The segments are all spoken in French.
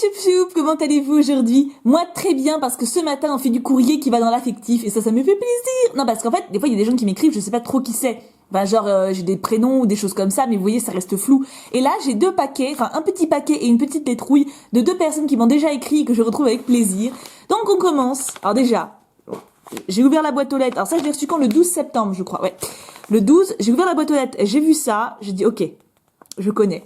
choup, comment allez-vous aujourd'hui? Moi très bien parce que ce matin on fait du courrier qui va dans l'affectif et ça me fait plaisir. Non parce qu'en fait des fois il y a des gens qui m'écrivent, je sais pas trop qui c'est. Enfin genre j'ai des prénoms ou des choses comme ça mais vous voyez ça reste flou. Et là j'ai deux paquets, enfin un petit paquet et une petite letrouille de deux personnes qui m'ont déjà écrit et que je retrouve avec plaisir. Donc on commence. Alors déjà, j'ai ouvert la boîte aux lettres. Alors ça je l'ai reçu quand? Le 12 septembre je crois, ouais. Le 12, j'ai ouvert la boîte aux lettres, j'ai vu ça, j'ai dit ok, je connais.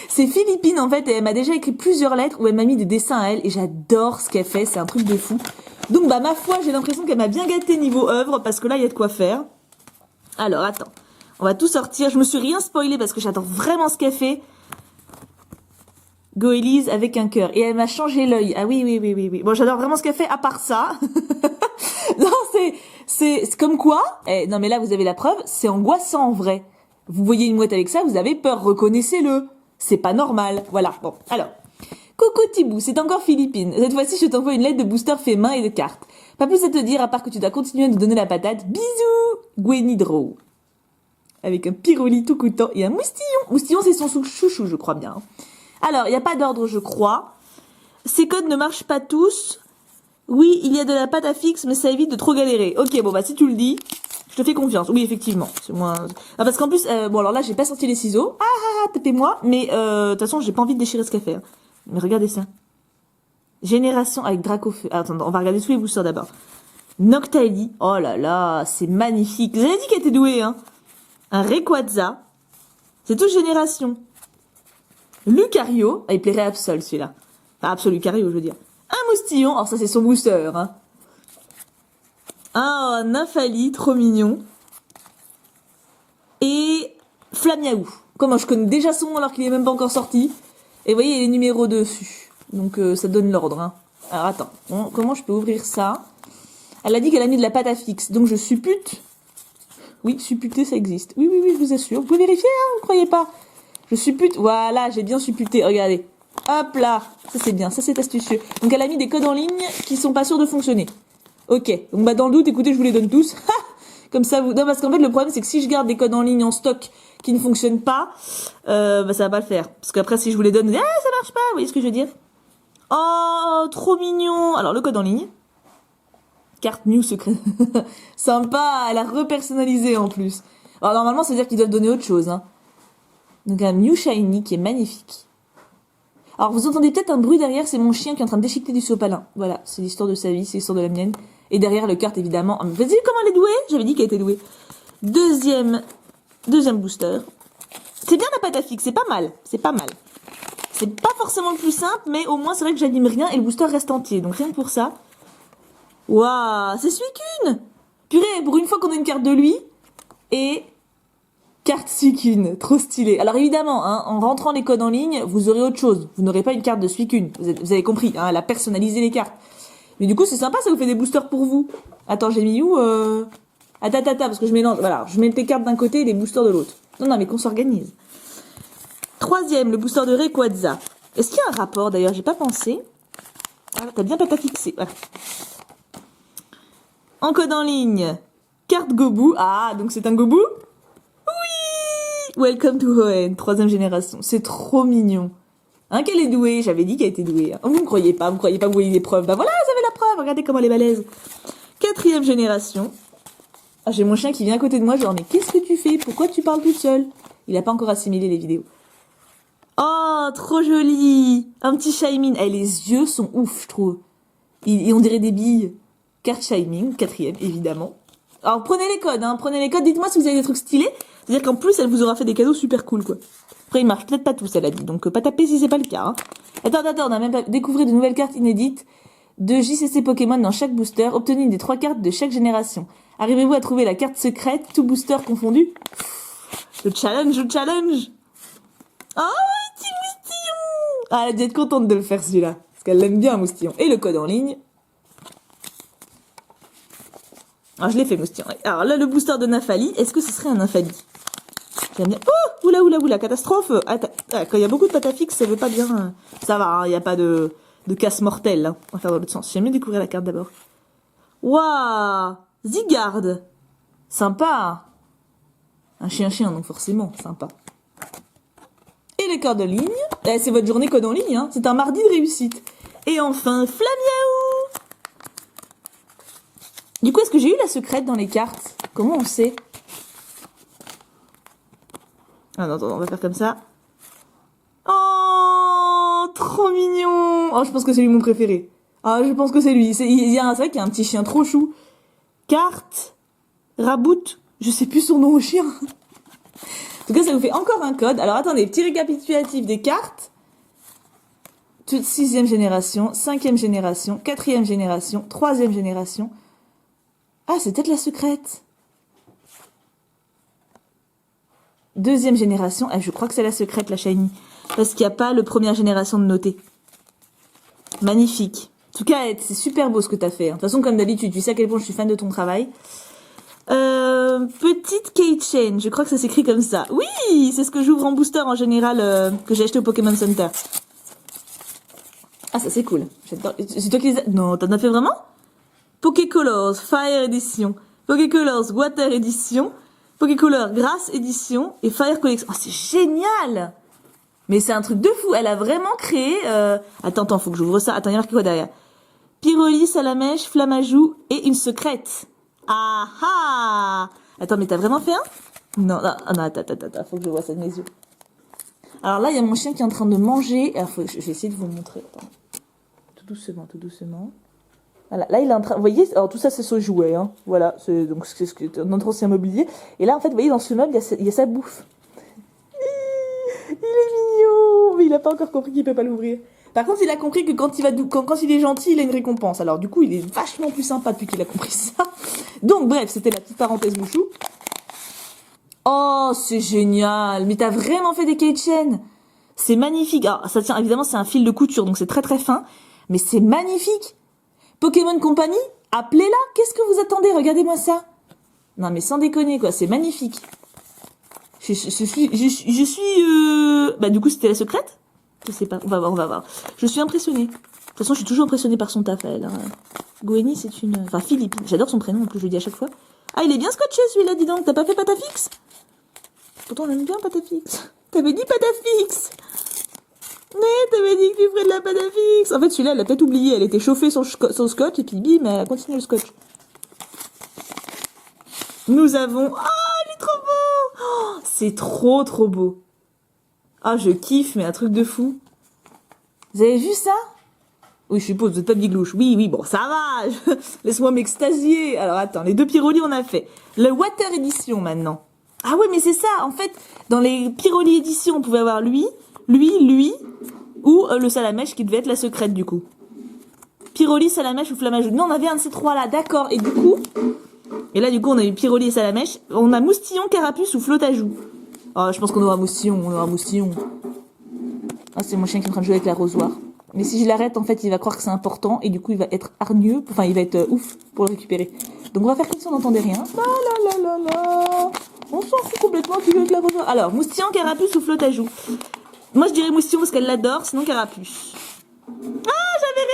C'est Philippine en fait et elle m'a déjà écrit plusieurs lettres où elle m'a mis des dessins à elle et j'adore ce qu'elle fait, c'est un truc de fou. Donc bah ma foi j'ai l'impression qu'elle m'a bien gâté niveau œuvre parce que là il y a de quoi faire. Alors attends, on va tout sortir, je me suis rien spoilé parce que j'adore vraiment ce qu'elle fait. Go Elise avec un cœur et elle m'a changé l'œil. Ah oui. Bon j'adore vraiment ce qu'elle fait à part ça. Non c'est comme quoi. Non mais là vous avez la preuve, c'est angoissant en vrai. Vous voyez une mouette avec ça, vous avez peur, reconnaissez-le. C'est pas normal. Voilà, bon. Alors, coucou Thibou, c'est encore Philippine. Cette fois-ci, je t'envoie une lettre de booster fait main et de cartes. Pas plus à te dire à part que tu dois continuer à nous donner la patate. Bisous, Gwenny Draw. Avec un pyroli tout coûtant et un moustillon. Moustillon, c'est son chouchou, je crois bien. Alors, il n'y a pas d'ordre, je crois. Ces codes ne marchent pas tous. Oui, il y a de la pâte à fixe, mais ça évite de trop galérer. Ok, bon, bah si tu le dis... Je te fais confiance. Oui, effectivement. C'est moins... Ah, parce qu'en plus, bon, alors là, j'ai pas sorti les ciseaux. Tapez-moi. Mais, de toute façon, j'ai pas envie de déchirer ce qu'elle fait. Hein. Mais regardez ça. Génération avec Dracofeu. Ah, attends, on va regarder tous les boosters d'abord. Noctali. Oh là là, c'est magnifique. Vous avez dit qu'elle était douée, hein. Un Rayquaza. C'est toute génération. Lucario. Ah, il plairait à Absol, celui-là. Enfin, Absol Lucario, je veux dire. Un Moustillon. Alors ça, c'est son booster, hein. Un Nymphali, trop mignon. Et Flamiaou. Comment je connais déjà son nom alors qu'il est même pas encore sorti. Et vous voyez, il y a les numéros dessus. Donc ça donne l'ordre. Hein. Alors attends, comment je peux ouvrir ça? Elle a dit qu'elle a mis de la pâte à fixe. Donc je suppute. Oui, supputer ça existe. Oui, je vous assure. Vous pouvez vérifier, hein, vous ne croyez pas? Je suppute. Voilà, j'ai bien supputé. Regardez. Hop là. Ça c'est bien, ça c'est astucieux. Donc elle a mis des codes en ligne qui sont pas sûrs de fonctionner. Ok, donc bah dans le doute, écoutez, je vous les donne tous. Comme ça, vous... Non, parce qu'en fait, le problème, c'est que si je garde des codes en ligne en stock qui ne fonctionnent pas, bah ça va pas le faire. Parce qu'après, si je vous les donne, vous dites, ah, ça marche pas, vous voyez ce que je veux dire? Oh, trop mignon. Alors, le code en ligne. Carte Mew secret. Sympa, elle a repersonnalisé en plus. Alors, normalement, ça veut dire qu'ils doivent donner autre chose. Hein. Donc, un Mew Shiny qui est magnifique. Alors, vous entendez peut-être un bruit derrière, c'est mon chien qui est en train de déchiqueter du sopalin. Voilà, c'est l'histoire de sa vie, c'est l'histoire de la mienne. Et derrière, le carte, évidemment. Vas-y, comment elle est douée? J'avais dit qu'elle était douée. Deuxième booster. C'est bien la pâte à fixe, c'est pas mal. C'est pas mal. C'est pas forcément le plus simple, mais au moins, c'est vrai que j'anime rien et le booster reste entier. Donc, rien que pour ça. Waouh, c'est Suicune! Purée, pour une fois qu'on a une carte de lui. Et... carte Suicune, trop stylé. Alors évidemment, hein, en rentrant les codes en ligne, vous aurez autre chose. Vous n'aurez pas une carte de Suicune. Vous avez compris, hein, elle a personnalisé les cartes. Mais du coup, c'est sympa, ça vous fait des boosters pour vous. Attends, j'ai mis où Attends, parce que je mélange. Voilà, je mets les cartes d'un côté et les boosters de l'autre. Non, mais qu'on s'organise. Troisième, le booster de Rayquaza. Est-ce qu'il y a un rapport d'ailleurs? J'ai pas pensé. Ah, t'as bien pas fixé. Voilà. En code en ligne, carte Gobu. Ah, donc c'est un Gobu? Welcome to Hoenn, 3e génération. C'est trop mignon. Hein, qu'elle est douée, j'avais dit qu'elle était douée. Hein. Vous ne croyez pas, que vous voyez les preuves. Bah voilà, vous avez la preuve, regardez comment elle est balèze. 4e génération. Ah, j'ai mon chien qui vient à côté de moi, genre, mais qu'est-ce que tu fais? Pourquoi tu parles toute seule? Il a pas encore assimilé les vidéos. Oh, trop joli. Un petit Shaymin. Eh, les yeux sont ouf, je trouve. Et on dirait des billes. Carte Shaymin, 4e, évidemment. Alors, prenez les codes, hein, prenez les codes. Dites-moi si vous avez des trucs stylés. C'est-à-dire qu'en plus, elle vous aura fait des cadeaux super cool, quoi. Après, ils marchent peut-être pas tous, elle a dit. Donc, pas taper si c'est pas le cas. Hein. Attends, on a même pas découvert de nouvelles cartes inédites de JCC Pokémon dans chaque booster. Obtenez des 3 cartes de chaque génération. Arrivez-vous à trouver la carte secrète, tout booster confondu? Le challenge. Oh, petit moustillon! Ah, elle a dû être contente de le faire, celui-là. Parce qu'elle l'aime bien, moustillon. Et le code en ligne. Alors, je l'ai fait, moustillon. Alors là, le booster de Nymphali. Est-ce que ce serait un Nymphali? J'aime bien. Oh, oula, catastrophe. Quand il y a beaucoup de pâte à fixe, ça veut pas bien. Ça va, il n'y a pas de casse mortelle. Hein. On va faire dans l'autre sens. J'aime mieux découvrir la carte d'abord. Waouh, Zygarde. Sympa. Un chien, donc forcément, sympa. Et et les cordes en ligne. C'est votre journée code en ligne, hein. C'est un mardi de réussite. Et enfin, Flamiaou. Du coup, est-ce que j'ai eu la secrète dans les cartes? Comment on sait? Ah non, attends, on va faire comme ça. Oh, trop mignon. Oh, je pense que c'est lui mon préféré. Ah, je pense que c'est lui. C'est vrai qu'il y a un petit chien trop chou. Carte, Rabout, je sais plus son nom au chien. En tout cas, ça vous fait encore un code. Alors attendez, petit récapitulatif des cartes. Toute 6e génération, 5e génération, 4e génération, 3e génération. Ah, c'est peut-être la secrète. 2e génération. Ah, je crois que c'est la secrète, la shiny. Parce qu'il n'y a pas le première génération de noté. Magnifique. En tout cas, c'est super beau ce que tu as fait. De toute façon, comme d'habitude, tu sais à quel point je suis fan de ton travail. Petite keychain, je crois que ça s'écrit comme ça. Oui, c'est ce que j'ouvre en booster en général, que j'ai acheté au Pokémon Center. Ah, ça c'est cool. C'est toi qui les as... Non, t'en as fait vraiment? Pokécolors Fire Edition, Pokécolors Water Edition, Pokécolors Grass Edition et Fire Collection. Oh, c'est génial! Mais c'est un truc de fou. Elle a vraiment créé... Attends, faut que j'ouvre ça. Attends, il y a marqué quoi derrière? Pyroli, Salamèche, Flamajou et une secrète. Ah ah! Attends, mais t'as vraiment fait un? Non, attends, faut que je vois ça de mes yeux. Alors là, il y a mon chien qui est en train de manger. Alors, je vais essayer de vous montrer. Attends. Tout doucement. Voilà, là, il est en train... Vous voyez, alors tout ça, c'est son jouet, hein. Voilà, c'est notre ancien mobilier. Et là, en fait, vous voyez, dans ce meuble, il y a sa bouffe. Il est mignon! Mais il a pas encore compris qu'il peut pas l'ouvrir. Par contre, il a compris que quand il est gentil, il a une récompense. Alors du coup, il est vachement plus sympa depuis qu'il a compris ça. Donc bref, c'était la petite parenthèse mouchou. Oh, c'est génial. Mais t'as vraiment fait des keychains. C'est magnifique. Alors, ça tient, évidemment, c'est un fil de couture, donc c'est très très fin. Mais c'est magnifique. Pokémon Company, appelez-la. Qu'est-ce que vous attendez? Regardez-moi ça. Non mais sans déconner, quoi. C'est magnifique. Je suis... Bah du coup, c'était la secrète? Je sais pas, on va voir. Je suis impressionnée. De toute façon, je suis toujours impressionnée par son taf, elle. Gwenny, c'est une... Enfin, Philippe. J'adore son prénom, en plus, je le dis à chaque fois. Ah, il est bien scotché, celui-là, dis donc. T'as pas fait Patafix? Pourtant, on aime bien Patafix. T'avais dit Patafix. Mais t'avais dit que tu ferais de la Patafix. En fait, celui-là, elle a peut-être oublié. Elle était chauffée son scotch, et puis bim, elle a continué le scotch. Nous avons... Ah, il est trop beau. Oh, c'est trop, trop beau. Ah, je kiffe, mais un truc de fou. Vous avez vu ça? Oui, je suppose, vous êtes pas biglouche. Oui, bon, ça va. Laisse-moi m'extasier. Alors, attends, les deux Pyrolis, on a fait. Le Water Edition, maintenant. Ah oui, mais c'est ça. En fait, dans les Pyrolis Edition, on pouvait avoir lui, ou le Salamèche, qui devait être la secrète, du coup. Pyrolis, Salamèche ou Flamajou. Non, on avait un de ces trois-là, d'accord. Et du coup... Et là, du coup, on a eu Pyrolis et Salamèche. On a Moustillon, Carapuce ou Flotajou. Oh, je pense qu'on aura Moustillon, Ah, c'est mon chien qui est en train de jouer avec l'arrosoir. Mais si je l'arrête, en fait, il va croire que c'est important et du coup, il va être hargneux. Enfin, il va être ouf pour le récupérer. Donc, on va faire comme si on n'entendait rien. La. On s'en fout complètement qu'il joue avec l'arrosoir. Alors, Moustillon, Carapuce ou Flotajou. Moi, je dirais Moustillon parce qu'elle l'adore, sinon Carapuce. Ah, j'avais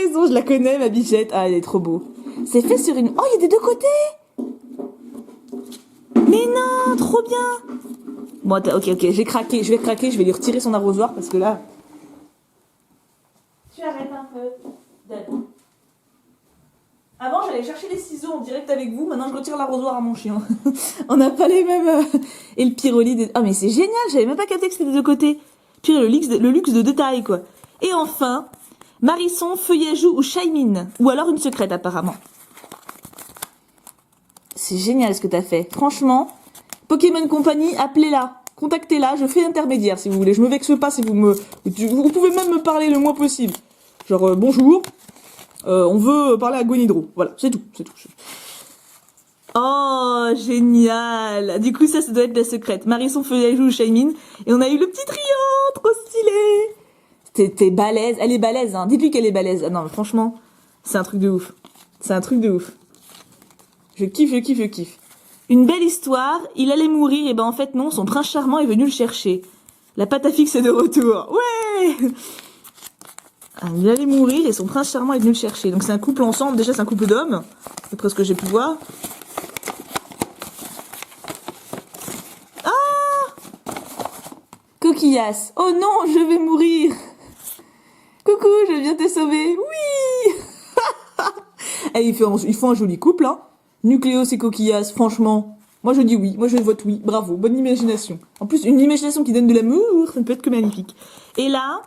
raison. Je la connais, ma bichette. Ah, elle est trop beau. C'est fait sur une... Oh, il y a des deux côtés. Mais non, trop bien. Bon, ok, j'ai craqué, je vais craquer, je vais lui retirer son arrosoir parce que là... Tu arrêtes un peu. Avant, j'allais chercher les ciseaux en direct avec vous, maintenant je retire l'arrosoir à mon chien. On n'a pas les mêmes... Et le Pyroli des... Ah, mais c'est génial, j'avais même pas capté que c'était des deux côtés. Puis le luxe de détail, quoi. Et enfin, Marisson, Feuillajou ou Shaimine. Ou alors une secrète, apparemment. C'est génial ce que t'as fait. Franchement... Pokémon Company, appelez-la, contactez-la, je fais intermédiaire si vous voulez. Je me vexe pas si vous pouvez même me parler le moins possible. Genre, bonjour, on veut parler à Gwenidro. Voilà, c'est tout. Oh, génial. Du coup, ça doit être la secrète. Marisson, Feuillajou ou Shaimine. Et on a eu le petit trio, trop stylé. T'es balèze, elle est balèze, hein. Dites-lui qu'elle est balèze. Ah non, mais franchement, c'est un truc de ouf. Je kiffe. Une belle histoire, il allait mourir, et ben en fait non, son prince charmant est venu le chercher. La Patafix est de retour. Ouais. Il allait mourir et son prince charmant est venu le chercher. Donc c'est un couple ensemble, déjà c'est un couple d'hommes, d'après ce que j'ai pu voir. coquillasse. Oh non, je vais mourir. Coucou, je viens te sauver. Oui. Et ils font un joli couple, hein. Nucléos et coquillasse, franchement. Moi, je dis oui. Moi, je vote oui. Bravo. Bonne imagination. En plus, une imagination qui donne de l'amour, ça ne peut être que magnifique. Et là,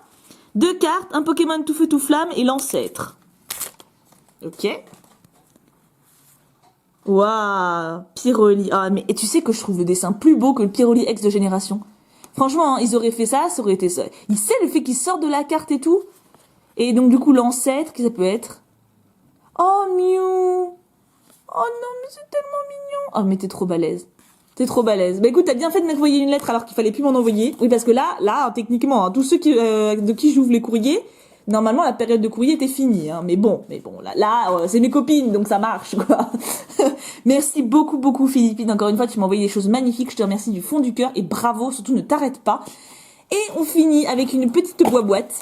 2 cartes, un Pokémon tout feu tout flamme et l'ancêtre. Ok. Waouh. Pyroli. Ah, mais et tu sais que je trouve le dessin plus beau que le Pyroli ex de génération. Franchement, hein, ils auraient fait ça, ça aurait été ça. Il sait le fait qu'il sort de la carte et tout. Et donc, du coup, l'ancêtre, qui ça peut être? Oh, Mew. Oh non, mais c'est tellement mignon. Oh, mais t'es trop balèze. T'es trop balèze. Bah écoute, t'as bien fait de m'envoyer une lettre alors qu'il fallait plus m'en envoyer. Oui, parce que là, techniquement, hein, tous ceux de qui j'ouvre les courriers, normalement, la période de courrier était finie. Hein, mais bon, là, c'est mes copines, donc ça marche, quoi. Merci beaucoup, beaucoup, Philippine. Encore une fois, tu m'as envoyé des choses magnifiques. Je te remercie du fond du cœur et bravo. Surtout, ne t'arrête pas. Et on finit avec une petite boîte.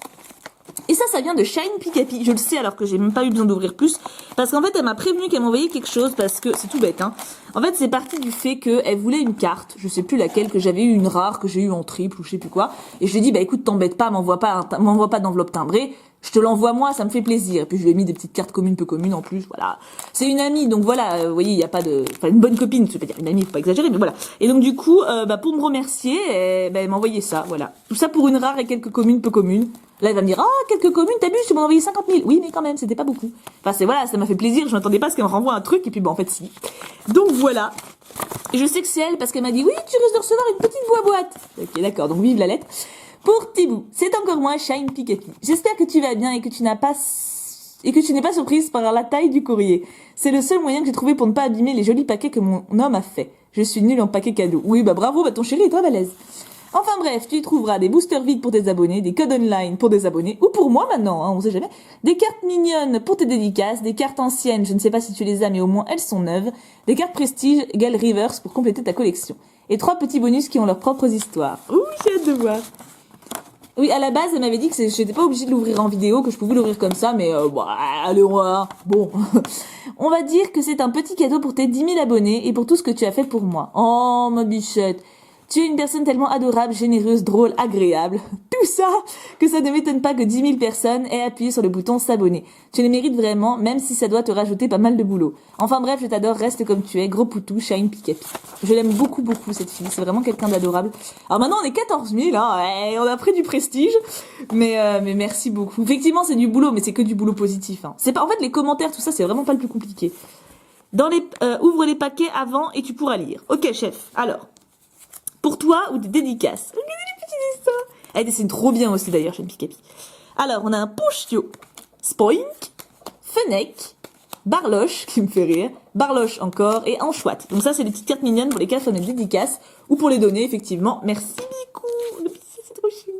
Et ça vient de Shine Pikapi. Je le sais alors que j'ai même pas eu besoin d'ouvrir plus. Parce qu'en fait, elle m'a prévenu qu'elle m'envoyait quelque chose parce que c'est tout bête, hein. En fait, c'est parti du fait qu'elle voulait une carte. Je sais plus laquelle, que j'avais eu une rare, que j'ai eu en triple ou je sais plus quoi. Et je lui ai dit, bah écoute, t'embête pas, m'envoie pas d'enveloppe timbrée. Je te l'envoie moi, ça me fait plaisir. Et puis je lui ai mis des petites cartes communes, peu communes en plus, voilà. C'est une amie, donc voilà, vous voyez, il y a pas de... Enfin, une bonne copine, je veux pas dire une amie, faut pas exagérer, mais voilà. Et donc du coup, pour me remercier, elle m'a envoyé ça, voilà. Tout ça pour une rare et quelques communes, peu communes. Là, elle va me dire, oh, quelques communes, t'as vu, tu m'as envoyé 50 000. Oui, mais quand même, c'était pas beaucoup. Enfin, voilà, ça m'a fait plaisir, je m'attendais pas à ce qu'elle me renvoie un truc, et puis en fait, si. Donc voilà. Et je sais que c'est elle, parce qu'elle m'a dit, oui, tu risques de recevoir une petite boîte. Ok, d'accord, donc vive la lettre. Pour Thibou, c'est encore moi, Shine Pikapi. J'espère que tu vas bien et que tu n'es pas surprise par la taille du courrier. C'est le seul moyen que j'ai trouvé pour ne pas abîmer les jolis paquets que mon homme a fait. Je suis nulle en paquets cadeaux. Oui, bah bravo, ton chéri est très balèze. Enfin bref, tu y trouveras des boosters vides pour tes abonnés, des codes online pour des abonnés, ou pour moi maintenant, hein, on sait jamais, des cartes mignonnes pour tes dédicaces, des cartes anciennes, je ne sais pas si tu les as, mais au moins elles sont neuves, des cartes prestige égale reverse pour compléter ta collection, et 3 petits bonus qui ont leurs propres histoires. Ouh, j'ai hâte de voir. Oui, à la base, elle m'avait dit que j'étais pas obligée de l'ouvrir en vidéo, que je pouvais l'ouvrir comme ça, mais allez, bon. On va dire que c'est un petit cadeau pour tes 10 000 abonnés et pour tout ce que tu as fait pour moi. Oh, ma bichette. Tu es une personne tellement adorable, généreuse, drôle, agréable. Tout ça, que ça ne m'étonne pas que 10 000 personnes aient appuyé sur le bouton s'abonner. Tu les mérites vraiment, même si ça doit te rajouter pas mal de boulot. Enfin bref, je t'adore, reste comme tu es, gros poutou, Shine Pikapi. Je l'aime beaucoup, beaucoup cette fille, c'est vraiment quelqu'un d'adorable. Alors maintenant on est 14 000, hein, et on a pris du prestige, mais merci beaucoup. Effectivement c'est du boulot, mais c'est que du boulot positif. Hein. C'est pas, en fait les commentaires, tout ça, c'est vraiment pas le plus compliqué. Ouvre les paquets avant et tu pourras lire. Ok chef, alors... Pour toi ou des dédicaces. Regardez les petits dessins. Elle dessine trop bien aussi d'ailleurs, Shine Pikapi. Alors, on a un Ponchio, Spoink, Fennec, Barloche, qui me fait rire, Barloche encore, et Anchouette. Donc ça, c'est les petites cartes mignonnes pour lesquelles on met des dédicaces, ou pour les donner, effectivement. Merci beaucoup. Le petit, c'est trop chou.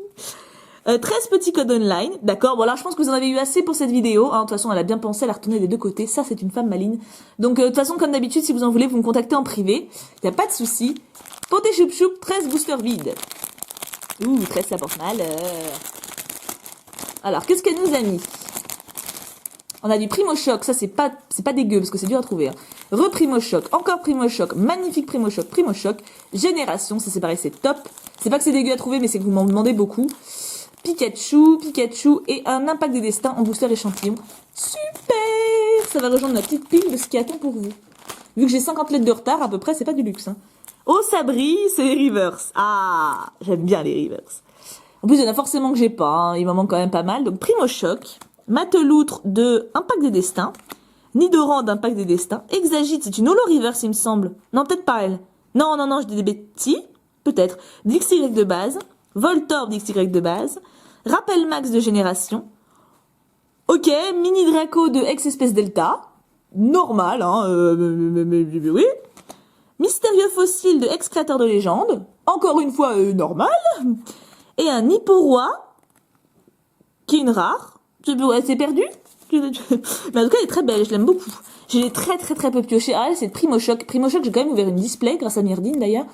13 petits codes online. D'accord, bon là, je pense que vous en avez eu assez pour cette vidéo. Hein. De toute façon, elle a bien pensé, elle a retourné des deux côtés. Ça, c'est une femme maligne. Donc, de toute façon, comme d'habitude, si vous en voulez, vous me contactez en privé. Il n'y a pas de souci. Pour tes choup-choup, 13 boosters vides. Ouh, 13 ça porte malheur. Alors, qu'est-ce qu'elle nous a mis? On a du Primo Choc, ça c'est pas dégueu parce que c'est dur à trouver. Hein. Primo Choc, encore Primo Choc, magnifique Primo Choc, Génération, ça c'est pareil, c'est top. C'est pas que c'est dégueu à trouver, mais c'est que vous m'en demandez beaucoup. Pikachu et un Impact des Destins en booster échantillon. Super! Ça va rejoindre ma petite pile de ce qui attend pour vous. Vu que j'ai 50 lettres de retard, à peu près, c'est pas du luxe. Hein. Oh, ça brille, c'est les reverse. Ah, j'aime bien les reverse. En plus, il y en a forcément que j'ai pas. Hein. Il m'en manque quand même pas mal. Donc, Primo Choc, Mateloutre de Impact des Destins, Nidoran d'Impact des Destins, Exagite, c'est une holo reverse, il me semble. Non, peut-être pas elle. Non, je dis des bêtises. Peut-être. DXY de base, Voltorb DXY de base, Rappel Max de Génération. Ok, Mini Draco de Ex-Espèce Delta. Normal, hein. Oui. Mystérieux Fossile de Ex-Créateur de Légende. Encore une fois, normal. Et un Hipporoi, qui est une rare. C'est perdu. Mais en tout cas, elle est très belle, je l'aime beaucoup. Je l'ai très peu pioché. Ah, c'est Primo Choc. Primo Choc, j'ai quand même ouvert une display, grâce à Myrdine d'ailleurs,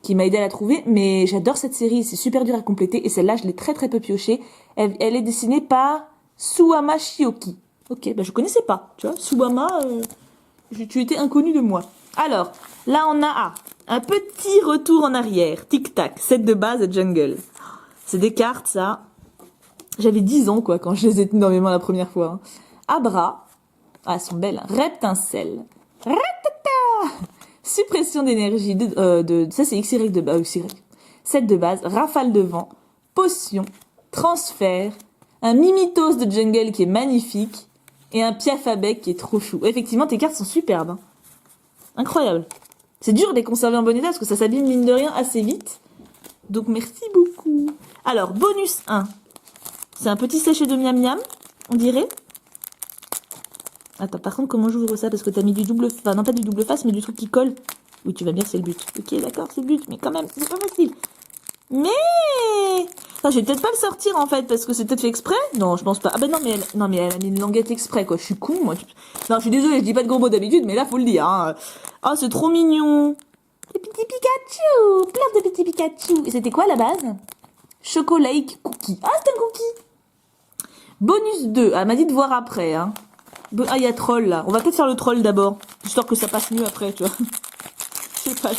qui m'a aidé à la trouver. Mais j'adore cette série, c'est super dur à compléter. Et celle-là, je l'ai très peu piochée. Elle est dessinée par Suwama Shioki. Ok, bah je connaissais pas. Tu vois, Suwama, tu étais inconnu de moi. Alors, là on a un petit retour en arrière. Tic-tac, set de base Jungle. C'est des cartes, ça. J'avais 10 ans, quoi, quand je les ai tenues dans mes mains la première fois. Hein. Abra. Ah, elles sont belles. Reptincelle. Ratata. Suppression d'énergie. Ça, c'est XY de base. XY. 7 de base. Rafale de vent. Potion. Transfert. Un Mimitos de jungle qui est magnifique. Et un Piafabec qui est trop chou. Effectivement, tes cartes sont superbes. Hein. Incroyable. C'est dur de les conserver en bon état parce que ça s'abîme mine de rien assez vite. Donc merci beaucoup. Alors, bonus 1. C'est un petit sachet de miam miam, on dirait. Attends, par contre, comment j'ouvre ça? Parce que t'as mis du double... Enfin, non, pas du double face, mais du truc qui colle. Oui, tu vas bien que c'est le but. Ok, d'accord, c'est le but. Mais quand même, c'est pas facile. Mais... Enfin, je vais peut-être pas le sortir, en fait, parce que c'est peut-être fait exprès. Non, je pense pas. Ah ben non, mais elle a mis une languette exprès, quoi. Je suis con, moi. Non, je suis désolée, je dis pas de gros mots d'habitude, mais là, faut le dire. Hein. Oh, c'est trop mignon. Les petits Pikachu. Plein de petits Pikachu. Et c'était quoi, à la base? Chocolate cookie. Ah, c'est un cookie. Bonus 2. Elle m'a dit de voir après. Hein. Ah, il y a troll, là. On va peut-être faire le troll d'abord. Histoire que ça passe mieux après, tu vois. Je sais pas.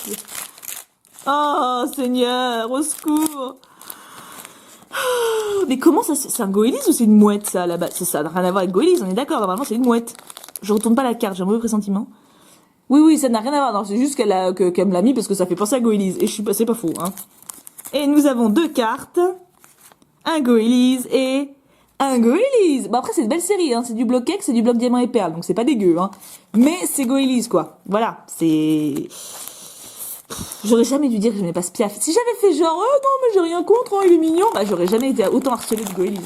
Oh, Seigneur, au secours. Mais comment ça... C'est un Goélis ou c'est une mouette, ça, là-bas? Ça n'a rien à voir avec Goélis, on est d'accord. Normalement, c'est une mouette. Je retourne pas la carte, j'ai un mauvais pressentiment. Oui, ça n'a rien à voir. Non, c'est juste qu'elle me l'a mis parce que ça fait penser à Goélis. Et c'est pas faux, hein. Et nous avons 2 cartes. Un Goélis et... un Goélis. Bon, après, c'est une belle série, hein. C'est du bloc X, c'est du bloc diamant et perle. Donc, c'est pas dégueu, hein. Mais c'est Goélis, quoi. Voilà. C'est... J'aurais jamais dû dire que je n'aimais pas ce Piaf. Si j'avais fait genre, oh non, mais j'ai rien contre, hein, il est mignon, bah, j'aurais jamais été autant harcelée de Goélis.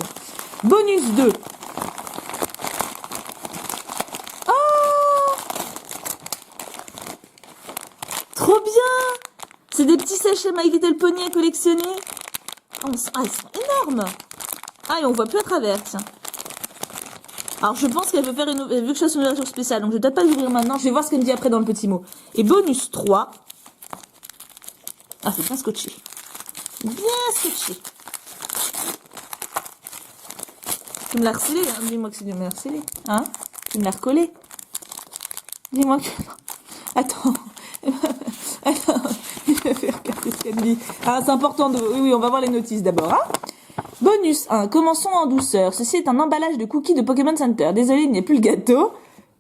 Bonus 2. Oh! Trop bien! C'est des petits sachets My Little Pony à collectionner. Oh, ils sont énormes! Ah, et on voit plus à travers, tiens. Alors, je pense qu'elle veut faire une... Vu que je fasse une ouverture spéciale, donc je vais peut-être pas l'ouvrir maintenant. Je vais voir ce qu'elle me dit après dans le petit mot. Et bonus 3. Ah, c'est bien scotché. Bien scotché. Tu me l'as harcelé, hein. Dis-moi que c'est du me harcelé. Hein? Tu me l'as recollé. Dis-moi que... Attends. Attends. Je vais faire regarder ce qu'elle dit. Ah, c'est important de... Oui, on va voir les notices d'abord, hein? Bonus 1. Commençons en douceur. Ceci est un emballage de cookies de Pokémon Center. Désolé, il n'y a plus le gâteau.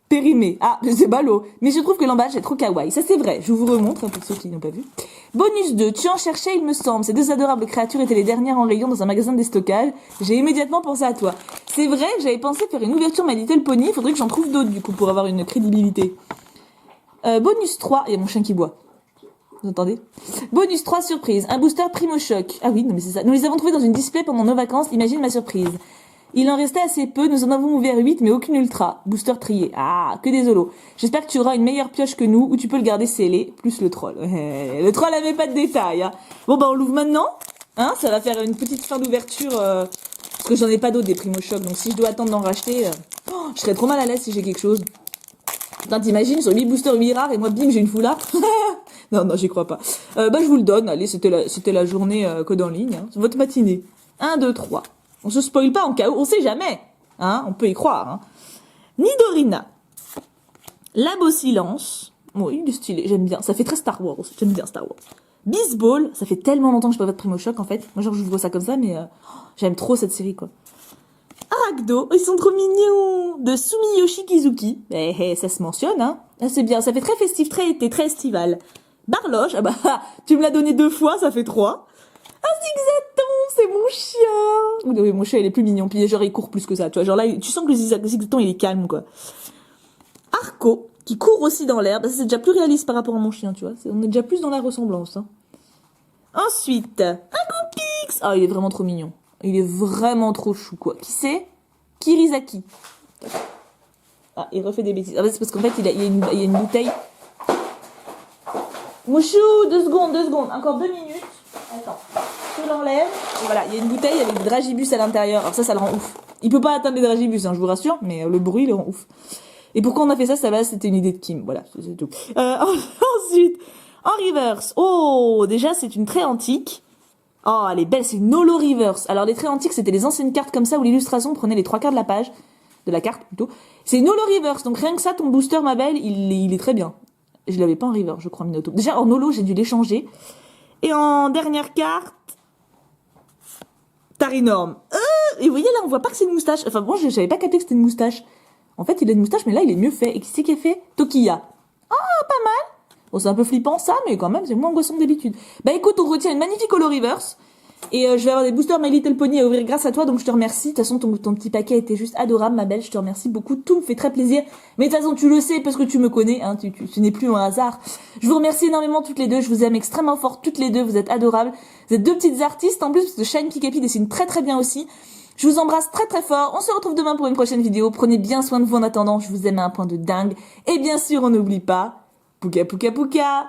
Périmé. Ah, c'est ballot. Mais je trouve que l'emballage est trop kawaii. Ça, c'est vrai. Je vous remontre, pour ceux qui n'ont pas vu. Bonus 2. Tu en cherchais, il me semble. Ces 2 adorables créatures étaient les dernières en rayon dans un magasin de déstockage. J'ai immédiatement pensé à toi. C'est vrai que j'avais pensé faire une ouverture My Little Pony. Il faudrait que j'en trouve d'autres, du coup, pour avoir une crédibilité. Bonus 3. Il y a mon chien qui boit. Vous entendez? Bonus 3, surprise. Un booster Primo Choc. Ah oui, non mais c'est ça. Nous les avons trouvés dans une display pendant nos vacances. Imagine ma surprise. Il en restait assez peu. Nous en avons ouvert 8, mais aucune ultra. Booster trié. Ah, que des holos. J'espère que tu auras une meilleure pioche que nous, ou tu peux le garder scellé, plus le troll. Le troll avait pas de détails. Hein. Bon, bah on l'ouvre maintenant. Hein, ça va faire une petite fin d'ouverture. Parce que j'en ai pas d'autres des Primo Choc. Donc si je dois attendre d'en racheter, je serais trop mal à l'aise si j'ai quelque chose. Putain, t'imagines, sur 8 boosters 8 rares, et moi, bim, j'ai une foulard. Non, j'y crois pas. Bah, je vous le donne. Allez, c'était la journée code en ligne. Hein. C'est votre matinée. 1, 2, 3. On se spoil pas en cas où. On sait jamais. Hein, on peut y croire. Hein. Nidorina. Labo Silence. Oui, il est stylé. J'aime bien. Ça fait très Star Wars. J'aime bien Star Wars. Bisball. Ça fait tellement longtemps que je peux pas de Primo Choc, en fait. Moi, genre, j'ouvre ça comme ça, mais j'aime trop cette série, quoi. Arachdo, ils sont trop mignons. De Sumiyoshi Kizuki. Ça se mentionne, hein. Ah, c'est bien, ça fait très festif, très été, très estival. Barloche, ah bah, tu me l'as donné 2 fois, ça fait 3. Ah, Zigzaton, c'est mon chien. Oui, mon chien, il est plus mignon, puis genre, il court plus que ça, tu vois. Genre là, tu sens que le Zigzaton, il est calme, quoi. Arco, qui court aussi dans l'herbe. C'est déjà plus réaliste par rapport à mon chien, tu vois. On est déjà plus dans la ressemblance, hein. Ensuite, un Goupix. Ah, il est vraiment trop mignon. Il est vraiment trop chou, quoi. Qui c'est? Kirizaki. Ah, il refait des bêtises. Ah, c'est parce qu'en fait, il y a une bouteille. Mouchou, 2 secondes. Encore 2 minutes. Attends. Je l'enlève. Et voilà, il y a une bouteille avec des dragibus à l'intérieur. Alors ça le rend ouf. Il peut pas atteindre les dragibus, hein, je vous rassure, mais le bruit le rend ouf. Et pourquoi on a fait ça? Ça va, c'était une idée de Kim. Voilà, c'est tout. Ensuite, en reverse. Oh, déjà, c'est une très antique. Oh, elle est belle, c'est une Holo Reverse. Alors, les traits antiques, c'était les anciennes cartes comme ça où l'illustration prenait les 3 quarts de la page. De la carte, plutôt. C'est une Holo Reverse. Donc, rien que ça, ton booster, ma belle, il est très bien. Je l'avais pas en Reverse, je crois, Minotaur. Déjà, en Holo, j'ai dû l'échanger. Et en dernière carte... Tarinorm. Et vous voyez là, on voit pas que c'est une moustache. Enfin bon, j'avais pas capté que c'était une moustache. En fait, il a une moustache, mais là, il est mieux fait. Et qui c'est qui a fait? Tokiya. Ah, pas mal. Bon, c'est un peu flippant ça, mais quand même, c'est moins angoissant que d'habitude. Bah écoute, on retient une magnifique holo reverse. Et je vais avoir des boosters My Little Pony à ouvrir grâce à toi, donc je te remercie. De toute façon, ton petit paquet était juste adorable, ma belle. Je te remercie beaucoup. Tout me fait très plaisir. Mais de toute façon, tu le sais parce que tu me connais. Hein, tu n'es plus un hasard. Je vous remercie énormément toutes les deux. Je vous aime extrêmement fort toutes les deux. Vous êtes adorables. Vous êtes deux petites artistes en plus, parce que Shine Pikapi dessine très très bien aussi. Je vous embrasse très très fort. On se retrouve demain pour une prochaine vidéo. Prenez bien soin de vous en attendant. Je vous aime à un point de dingue. Et bien sûr, on n'oublie pas, Puka Puka Puka.